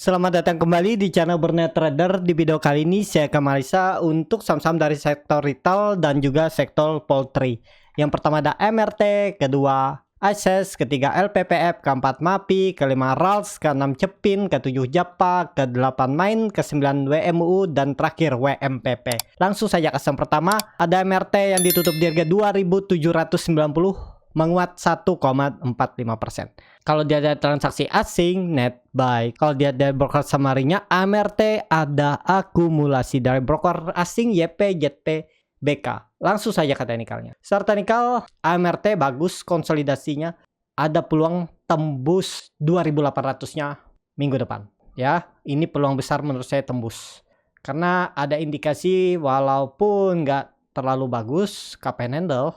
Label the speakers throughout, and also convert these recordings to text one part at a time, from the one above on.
Speaker 1: Selamat datang kembali di channel Bernet Trader. Di video kali ini saya akan analisa untuk saham-saham dari sektor retail dan juga sektor poultry. Yang pertama ada MRT, kedua ICES, ketiga LPPF, keempat MAPI, kelima RALS, keenam Cepin, ketujuh JAPA, kedelapan MAIN, kesembilan WMUU, dan terakhir WMPP. Langsung saja ke saham pertama, ada MRT yang ditutup di harga 2.790. Menguat 1,45%. Kalau dia ada transaksi asing, net buy. Kalau dia ada broker summary-nya, AMRT ada akumulasi dari broker asing YPJT BK. Langsung saja ke teknikalnya. Secara teknikal, AMRT bagus konsolidasinya. Ada peluang tembus 2.800-nya minggu depan. Ya, ini peluang besar menurut saya tembus. Karena ada indikasi walaupun nggak terlalu bagus cup and handle.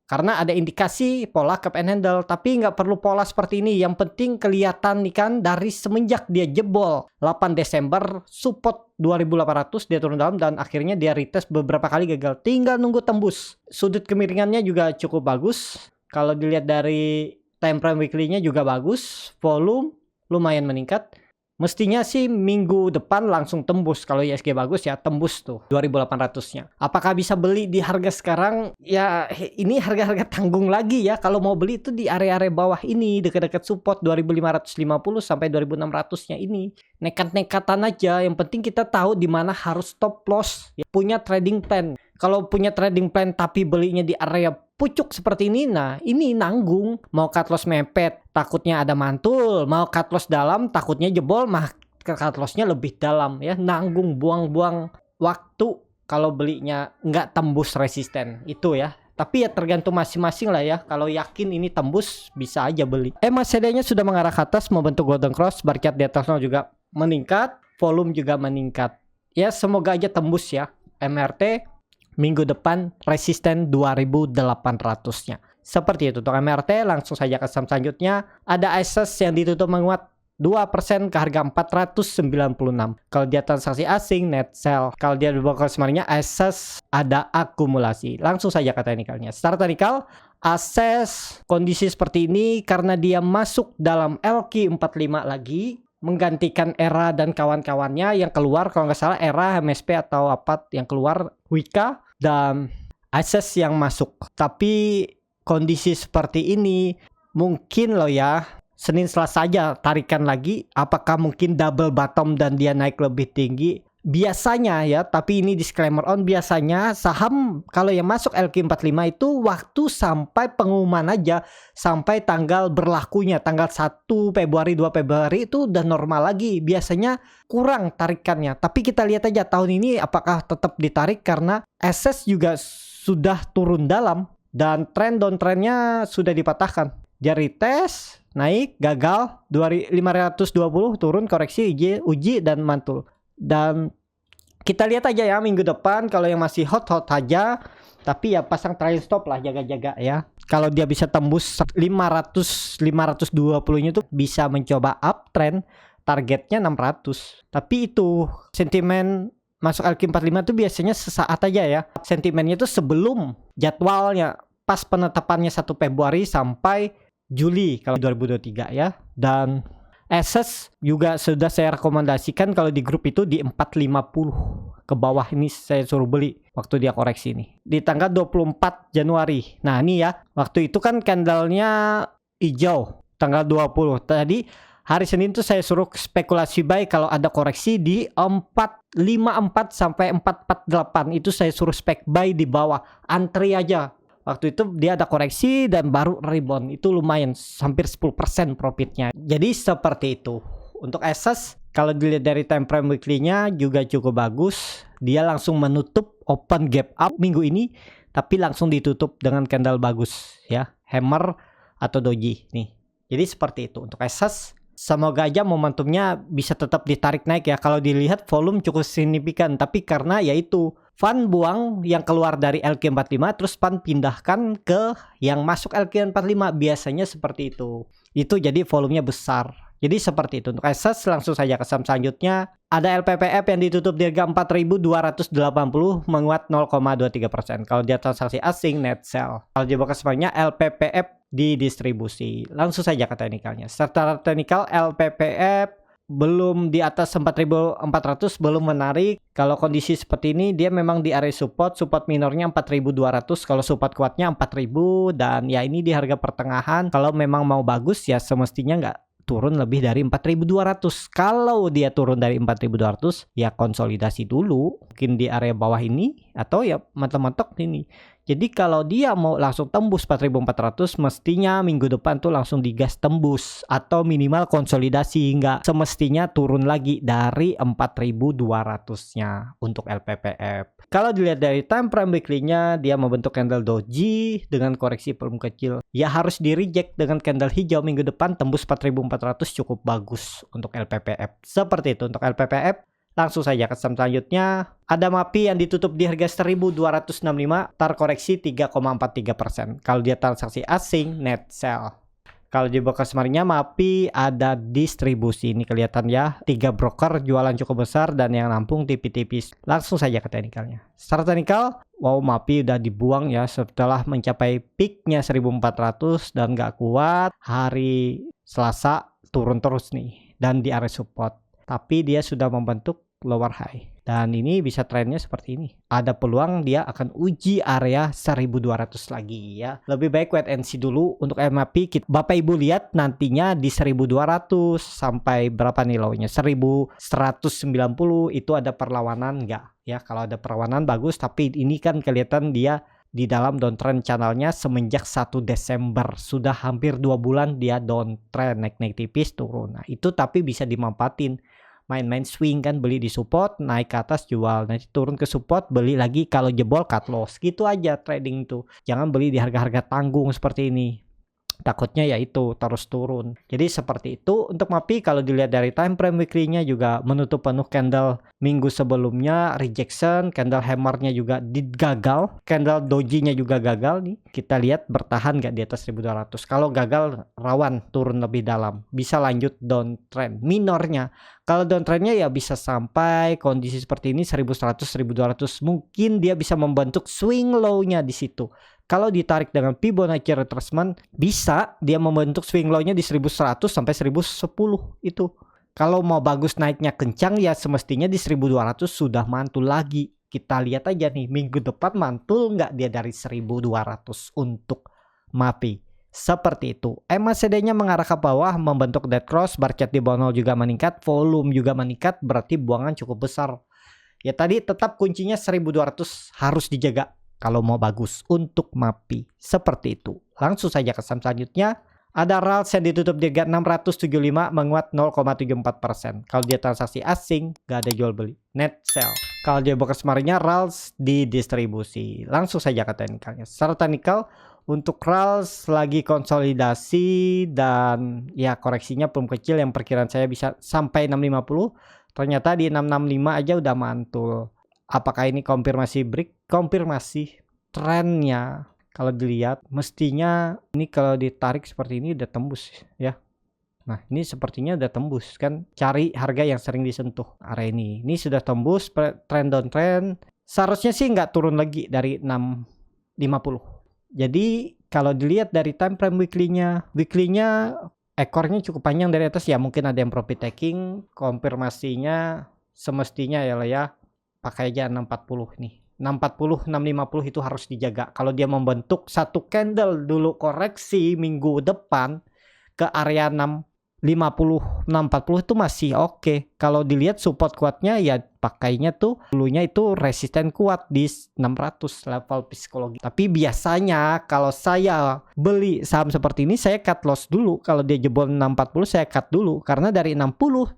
Speaker 1: Karena ada indikasi pola cup and handle, tapi nggak perlu pola seperti ini. Yang penting kelihatan nih kan dari semenjak dia jebol 8 Desember support 2.800 dia turun dalam dan akhirnya dia retest beberapa kali gagal. Tinggal nunggu tembus. Sudut kemiringannya juga cukup bagus. Kalau dilihat dari time frame weekly-nya juga bagus. Volume lumayan meningkat. Mestinya sih minggu depan langsung tembus. Kalau ISG bagus ya tembus tuh 2.800-nya. Apakah bisa beli di harga sekarang? Ya ini harga-harga tanggung lagi ya. Kalau mau beli itu di area-area bawah ini. Dekat-dekat support 2.550 sampai 2.600-nya ini. Nekat-nekatan aja. Yang penting kita tahu di mana harus stop loss. Ya, punya trading plan. Kalau punya trading plan tapi belinya di area pucuk seperti ini, nah ini nanggung. Mau cut loss mepet, takutnya ada mantul. Mau cut loss dalam, takutnya jebol, mah cut lossnya lebih dalam ya. Nanggung, buang-buang waktu kalau belinya nggak tembus resisten itu ya. Tapi ya tergantung masing-masing lah ya. Kalau yakin ini tembus, bisa aja beli. MACD-nya sudah mengarah ke atas, membentuk golden cross. Barcat di atasnya juga meningkat, volume juga meningkat. Ya semoga aja tembus ya. MRT minggu depan resisten 2.800-nya. Seperti itu untuk MRT. Langsung saja ke saham selanjutnya. Ada ICES yang ditutup menguat 2% ke harga 496. Kalau dia transaksi asing, net sell. Kalau dia broker summary-nya ICES ada akumulasi. Langsung saja ke teknikalnya. Secara teknikal, ICES kondisi seperti ini karena dia masuk dalam LQ45 lagi, menggantikan Era dan kawan-kawannya yang keluar. Kalau nggak salah Era, MSP atau apa yang keluar, Wika dan ICES yang masuk. Tapi kondisi seperti ini mungkin loh ya, Senin Selasa aja tarikan lagi. Apakah mungkin double bottom dan dia naik lebih tinggi? Biasanya ya, tapi ini disclaimer on, biasanya saham kalau yang masuk LQ45 itu waktu sampai pengumuman aja, sampai tanggal berlakunya, tanggal 1 Februari, 2 Februari itu udah normal lagi. Biasanya kurang tarikannya. Tapi kita lihat aja tahun ini apakah tetap ditarik karena SS juga sudah turun dalam dan tren downtrendnya sudah dipatahkan. Dia retest, naik, gagal, 520 turun, koreksi, uji dan mantul. Dan kita lihat aja ya minggu depan kalau yang masih hot aja, tapi ya pasang trailing stop lah, jaga-jaga ya. Kalau dia bisa tembus 520-nya tuh bisa mencoba uptrend, targetnya 600. Tapi itu sentimen masuk LQ45 tuh biasanya sesaat aja ya. Sentimennya tuh sebelum jadwalnya, pas penetapannya 1 Februari sampai Juli kalau 2023 ya. Dan SS juga sudah saya rekomendasikan kalau di grup itu di 450 ke bawah ini saya suruh beli waktu dia koreksi ini di tanggal 24 Januari. Nah ini ya, waktu itu kan candlenya hijau tanggal 20. Tadi hari Senin tuh saya suruh spekulasi buy kalau ada koreksi di 454 sampai 448 itu saya suruh spek buy di bawah, antri aja. Waktu itu dia ada koreksi dan baru rebound. Itu lumayan, hampir 10% profitnya. Jadi seperti itu. Untuk SS, kalau dilihat dari time frame weekly-nya juga cukup bagus. Dia langsung menutup open gap up minggu ini. Tapi langsung ditutup dengan candle bagus ya. Hammer atau doji nih. Jadi seperti itu untuk SS. Semoga aja momentumnya bisa tetap ditarik naik ya. Kalau dilihat volume cukup signifikan. Tapi karena yaitu fund buang yang keluar dari LQ45 terus fund pindahkan ke yang masuk LQ45. Biasanya seperti itu. Itu jadi volumenya besar. Jadi seperti itu. Untuk SS langsung saja ke saham selanjutnya. Ada LPPF yang ditutup di harga 4.280 menguat 0,23%. Kalau dia transaksi asing net sell. Kalau di broker semuanya LPPF di distribusi. Langsung saja ke teknikalnya. Secara teknikal LPPF belum di atas 4.400 belum menarik. Kalau kondisi seperti ini dia memang di area support minornya 4.200, kalau support kuatnya 4.000, dan ya ini di harga pertengahan. Kalau memang mau bagus ya semestinya nggak turun lebih dari 4.200. Kalau dia turun dari 4.200 ya konsolidasi dulu mungkin di area bawah ini atau ya mentok-mentok ini. Jadi kalau dia mau langsung tembus 4.400 mestinya minggu depan tuh langsung digas tembus atau minimal konsolidasi, nggak semestinya turun lagi dari 4.200-nya untuk LPPF. Kalau dilihat dari time frame weekly-nya dia membentuk candle doji dengan koreksi volume kecil. Ya harus di reject dengan candle hijau minggu depan tembus 4.400 cukup bagus untuk LPPF. Seperti itu untuk LPPF. Langsung saja ke saham selanjutnya. Ada MAPI yang ditutup di harga 1.265, terkoreksi 3,43%. Kalau dia transaksi asing, net sell. Kalau di broker kemarinnya MAPI ada distribusi. Ini kelihatan ya, 3 broker jualan cukup besar dan yang nampung tipis-tipis. Langsung saja ke teknikalnya. Secara teknikal, wow, MAPI udah dibuang ya setelah mencapai peaknya 1.400 dan gak kuat. Hari Selasa turun terus nih dan di area support. Tapi dia sudah membentuk lower high dan ini bisa trennya seperti ini. Ada peluang dia akan uji area 1.200 lagi ya. Lebih baik wait and see dulu untuk MAPI. Bapak Ibu lihat nantinya di 1.200 sampai berapa nih low-nya? 1.190 itu ada perlawanan enggak? Ya kalau ada perlawanan bagus, tapi ini kan kelihatan dia di dalam downtrend channelnya semenjak 1 Desember. Sudah hampir 2 bulan dia downtrend, naik-naik tipis turun. Nah itu tapi bisa dimanfaatin. Main-main swing kan, beli di support, naik ke atas jual, nanti turun ke support, beli lagi, kalau jebol cut loss. Gitu aja trading tuh. Jangan beli di harga-harga tanggung seperti ini. Takutnya ya itu terus turun. Jadi seperti itu untuk MAPI. Kalau dilihat dari time frame weekly-nya juga menutup penuh candle minggu sebelumnya rejection, candle hammer-nya juga gagal, candle doji-nya juga gagal nih. Kita lihat bertahan nggak di atas 1.200. Kalau gagal rawan turun lebih dalam, bisa lanjut downtrend minornya. Kalau downtrendnya ya bisa sampai kondisi seperti ini 1.100, 1.200, mungkin dia bisa membentuk swing low-nya di situ. Kalau ditarik dengan Fibonacci retracement, bisa dia membentuk swing low-nya di 1.100 sampai 1.010 itu. Kalau mau bagus naiknya kencang ya semestinya di 1.200 sudah mantul lagi. Kita lihat aja nih minggu depan mantul nggak dia dari 1.200 untuk MAPI. Seperti itu. MACD-nya mengarah ke bawah membentuk dead cross, bar chart di bawah 0 juga meningkat, volume juga meningkat, berarti buangan cukup besar. Ya tadi tetap kuncinya 1.200 harus dijaga kalau mau bagus untuk MAPI. Seperti itu. Langsung saja ke saham selanjutnya. Ada RALS yang ditutup di harga 675 menguat 0,74%. Kalau dia transaksi asing gak ada jual beli, net sell. Kalau dia broker kemarinnya RALS di distribusi. Langsung saja ke teknikalnya. Secara teknikal untuk RALS lagi konsolidasi dan ya koreksinya belum kecil, yang perkiraan saya bisa sampai 650. Ternyata di 665 aja udah mantul. Apakah ini konfirmasi break? Konfirmasi trennya. Kalau dilihat mestinya ini kalau ditarik seperti ini udah tembus ya. Nah ini sepertinya udah tembus kan. Cari harga yang sering disentuh area ini. Ini sudah tembus trend downtrend. Seharusnya sih nggak turun lagi dari 650. Jadi kalau dilihat dari time frame weekly-nya ekornya cukup panjang dari atas ya. Mungkin ada yang profit taking. Konfirmasinya semestinya ya pakai aja 640 nih. 640, 650 itu harus dijaga. Kalau dia membentuk satu candle dulu koreksi minggu depan ke area 650, 640 itu masih oke. Kalau dilihat support kuatnya ya pakainya tuh dulunya itu resisten kuat di 600 level psikologi. Tapi biasanya kalau saya beli saham seperti ini saya cut loss dulu. Kalau dia jebol 640 saya cut dulu karena dari 630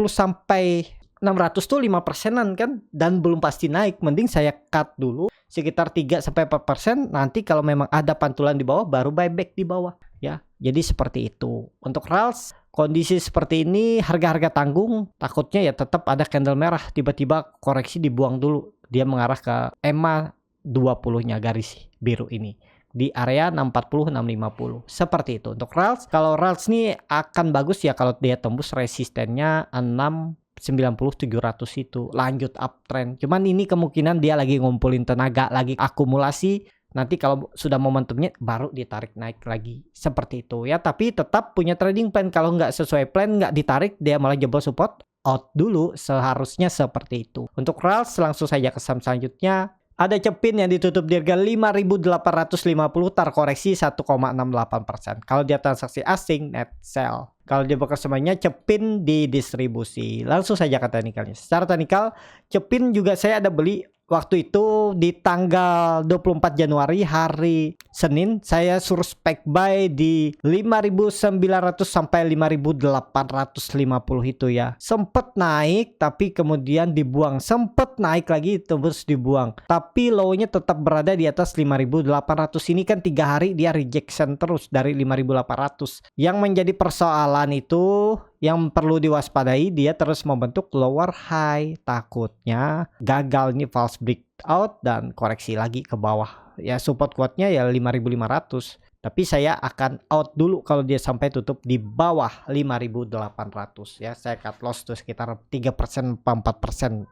Speaker 1: sampai 600 tuh 5%-an kan dan belum pasti naik, mending saya cut dulu sekitar 3-4%, nanti kalau memang ada pantulan di bawah baru buyback di bawah ya. Jadi seperti itu. Untuk RALS kondisi seperti ini harga-harga tanggung, takutnya ya tetap ada candle merah tiba-tiba koreksi dibuang dulu. Dia mengarah ke EMA 20-nya garis biru ini di area 640 650. Seperti itu untuk RALS. Kalau RALS nih akan bagus ya kalau dia tembus resistennya 690 700 itu lanjut uptrend. Cuman ini kemungkinan dia lagi ngumpulin tenaga, lagi akumulasi Nanti kalau sudah momentumnya baru ditarik naik lagi seperti itu ya. Tapi tetap punya trading plan. Kalau nggak sesuai plan, nggak ditarik, dia malah jebol support, out dulu, seharusnya seperti itu. Untuk RALS langsung saja ke saham selanjutnya. Ada Cepin yang ditutup di harga 5.850, terkoreksi 1,68%. Kalau dia transaksi asing, net sell. Kalau dia buka semuanya, Cepin di distribusi. Langsung saja ke teknikalnya. Secara teknikal, Cepin juga saya ada beli waktu itu di tanggal 24 Januari hari Senin. Saya suruh spek buy di 5.900 sampai 5.850 itu ya. Sempet naik tapi kemudian dibuang. Sempet naik lagi terus dibuang. Tapi low-nya tetap berada di atas 5.800. Ini kan 3 hari dia rejection terus dari 5.800. Yang menjadi persoalan itu, yang perlu diwaspadai, dia terus membentuk lower high. Takutnya gagal nih, false breakout dan koreksi lagi ke bawah. Ya support kuatnya ya 5.500. Tapi saya akan out dulu kalau dia sampai tutup di bawah 5.800 ya. Saya cut loss tuh sekitar 3% 4%.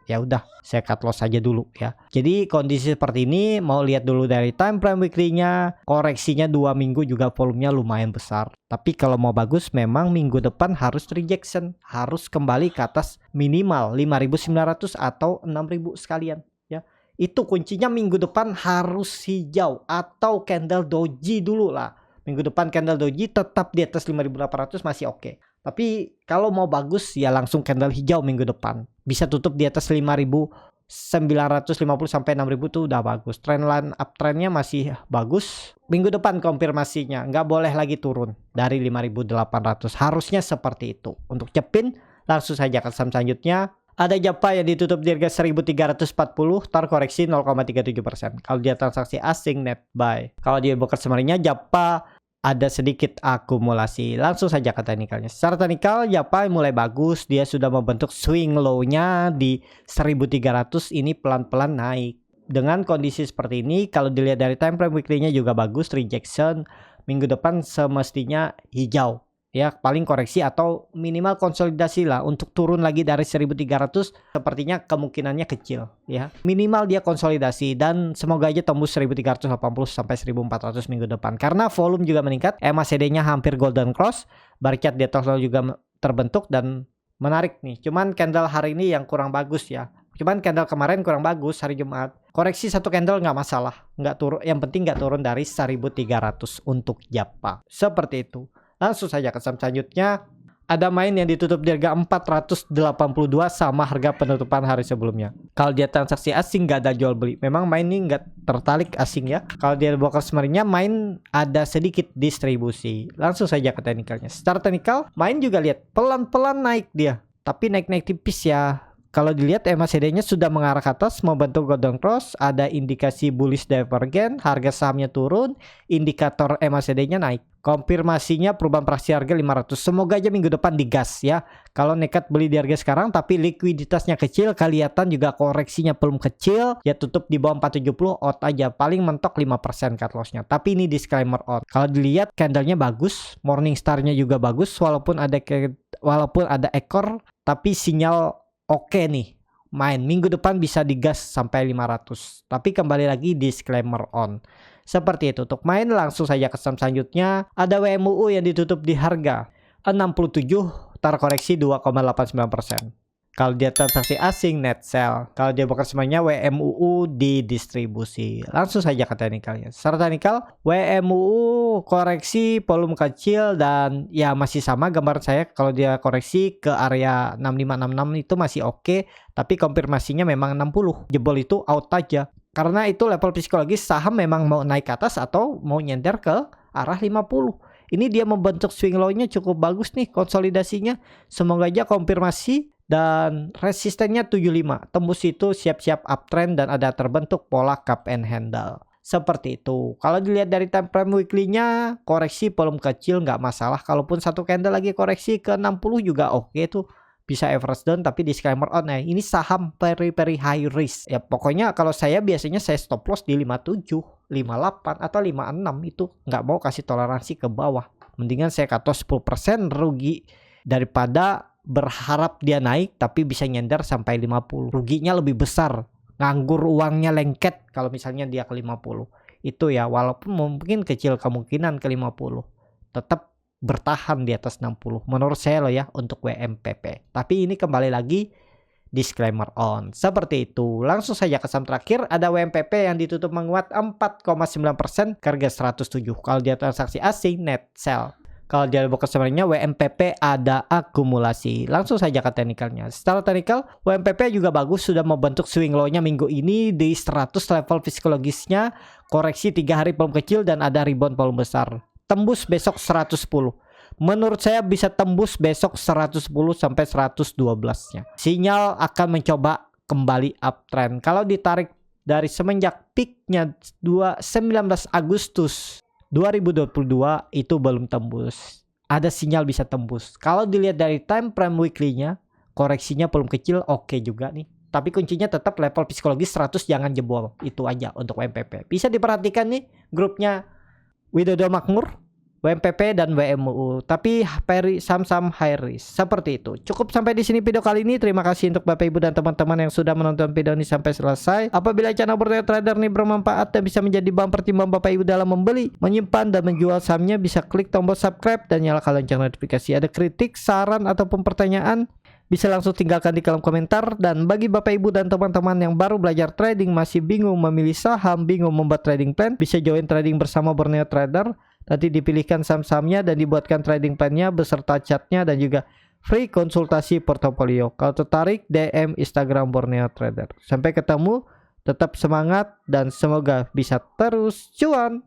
Speaker 1: Ya udah, saya cut loss aja dulu ya. Jadi kondisi seperti ini, mau lihat dulu dari time frame weekly-nya, koreksinya 2 minggu juga volumenya lumayan besar. Tapi kalau mau bagus memang minggu depan harus rejection, harus kembali ke atas minimal 5.900 atau 6.000 sekalian. Itu kuncinya, minggu depan harus hijau atau candle doji dulu lah. Minggu depan candle doji tetap di atas 5.800 masih oke. Tapi kalau mau bagus ya langsung candle hijau minggu depan. Bisa tutup di atas 5.950 sampai 6.000 tuh udah bagus. Trendline uptrendnya masih bagus. Minggu depan konfirmasinya nggak boleh lagi turun dari 5.800. Harusnya seperti itu. Untuk Cepin langsung saja ke saham selanjutnya. Ada Japa yang ditutup di harga 1.340, terkoreksi 0,37%. Kalau dia transaksi asing, net buy. Kalau dia bekerja semarinya, Japa ada sedikit akumulasi. Langsung saja ke teknikalnya. Secara teknikal, Japa mulai bagus. Dia sudah membentuk swing low-nya di 1.300. Ini pelan-pelan naik. Dengan kondisi seperti ini, kalau dilihat dari time frame weekly-nya juga bagus. Rejection minggu depan semestinya hijau. Ya paling koreksi atau minimal konsolidasi lah. Untuk turun lagi dari 1.300 sepertinya kemungkinannya kecil ya. Minimal dia konsolidasi dan semoga aja tembus 1.380 sampai 1.400 minggu depan. Karena volume juga meningkat, MACD-nya hampir golden cross, bar chart di atas juga terbentuk dan menarik nih. Cuman candle hari ini yang kurang bagus ya. Cuman candle kemarin kurang bagus hari Jumat. Koreksi satu candle nggak masalah, nggak turun. Yang penting nggak turun dari 1.300 untuk Japa. Seperti itu. Langsung saja ke saham selanjutnya. Ada main yang ditutup di harga 482 sama harga penutupan hari sebelumnya. Kalau dia transaksi asing nggak ada jual beli. Memang main ini nggak tertarik asing ya. Kalau dia broker sebenarnya main ada sedikit distribusi. Langsung saja ke teknikalnya. Secara teknikal main juga lihat pelan-pelan naik dia. Tapi naik-naik tipis ya. Kalau dilihat MACD-nya sudah mengarah ke atas, membentuk golden cross, ada indikasi bullish divergent, harga sahamnya turun, indikator MACD-nya naik. Konfirmasinya perubahan praksi harga 500. Semoga aja minggu depan digas ya. Kalau nekat beli di harga sekarang tapi likuiditasnya kecil, kelihatan juga koreksinya belum kecil, ya tutup di bawah 470, out aja. Paling mentok 5% cut loss-nya. Tapi ini disclaimer out. Kalau dilihat candle-nya bagus, morning star-nya juga bagus walaupun ada ekor, tapi sinyal oke nih, main minggu depan bisa digas sampai 500. Tapi kembali lagi disclaimer on. Seperti itu. Untuk main langsung saja ke saham selanjutnya. Ada WMUU yang ditutup di harga 67, terkoreksi 2,89%. Kalau dia transaksi asing, net sell. Kalau dia bekerja semuanya, WMUU di distribusi. Langsung saja ke teknikalnya. Secara teknikal, WMUU koreksi volume kecil dan ya masih sama gambar saya. Kalau dia koreksi ke area 6566 itu masih oke. Tapi konfirmasinya memang 60. Jebol itu out aja. Karena itu level psikologis saham memang mau naik ke atas atau mau nyender ke arah 50. Ini dia membentuk swing low-nya cukup bagus nih konsolidasinya. Semoga aja konfirmasi. Dan resistennya 75, tembus itu siap-siap uptrend dan ada terbentuk pola cup and handle. Seperti itu. Kalau dilihat dari time frame weekly-nya, koreksi volume kecil nggak masalah. Kalaupun satu candle lagi koreksi ke 60 juga oke tuh. Bisa average down tapi disclaimer on ya. Ini saham very high risk. Ya pokoknya kalau saya biasanya saya stop loss di 57, 58 atau 56 itu nggak mau kasih toleransi ke bawah. Mendingan saya cut loss 10% rugi daripada berharap dia naik tapi bisa nyender sampai 50. Ruginya lebih besar. Nganggur uangnya lengket kalau misalnya dia ke 50. Itu ya, walaupun mungkin kecil kemungkinan ke 50, tetap bertahan di atas 60 menurut saya loh ya untuk WMPP. Tapi ini kembali lagi disclaimer on. Seperti itu. Langsung saja ke saham terakhir, ada WMPP yang ditutup menguat 4,9% ke harga 107. Kalau dia transaksi asing net sell. Kalau dia buka sebenarnya WMPP ada akumulasi. Langsung saja ke teknikalnya. Secara teknikal, WMPP juga bagus, sudah membentuk swing low-nya minggu ini di 100 level psikologisnya. Koreksi 3 hari volume kecil dan ada rebound volume besar. Tembus besok 110. Menurut saya bisa tembus besok 110 sampai 112-nya. Sinyal akan mencoba kembali uptrend. Kalau ditarik dari semenjak peaknya 19 Agustus 2022 itu belum tembus. Ada sinyal bisa tembus. Kalau dilihat dari time frame weekly-nya, koreksinya belum kecil, oke juga nih. Tapi kuncinya tetap level psikologis 100 jangan jebol. Itu aja untuk WMPP. Bisa diperhatikan nih grupnya Widodo Makmur, WMPP dan WMUU, tapi saham-saham high risk. Seperti itu. Cukup sampai di sini video kali ini. Terima kasih untuk Bapak Ibu dan teman-teman yang sudah menonton video ini sampai selesai. Apabila channel Borneo Trader ini bermanfaat dan bisa menjadi bahan pertimbangan Bapak Ibu dalam membeli, menyimpan dan menjual sahamnya, bisa klik tombol subscribe dan nyalakan lonceng notifikasi. Ada kritik, saran ataupun pertanyaan, bisa langsung tinggalkan di kolom komentar. Dan bagi Bapak Ibu dan teman-teman yang baru belajar trading, masih bingung memilih saham, bingung membuat trading plan, bisa join trading bersama Borneo Trader. Nanti dipilihkan saham-sahamnya dan dibuatkan trading plan-nya beserta chartnya dan juga free konsultasi portofolio. Kalau tertarik, DM Instagram Borneo Trader. Sampai ketemu, tetap semangat dan semoga bisa terus cuan.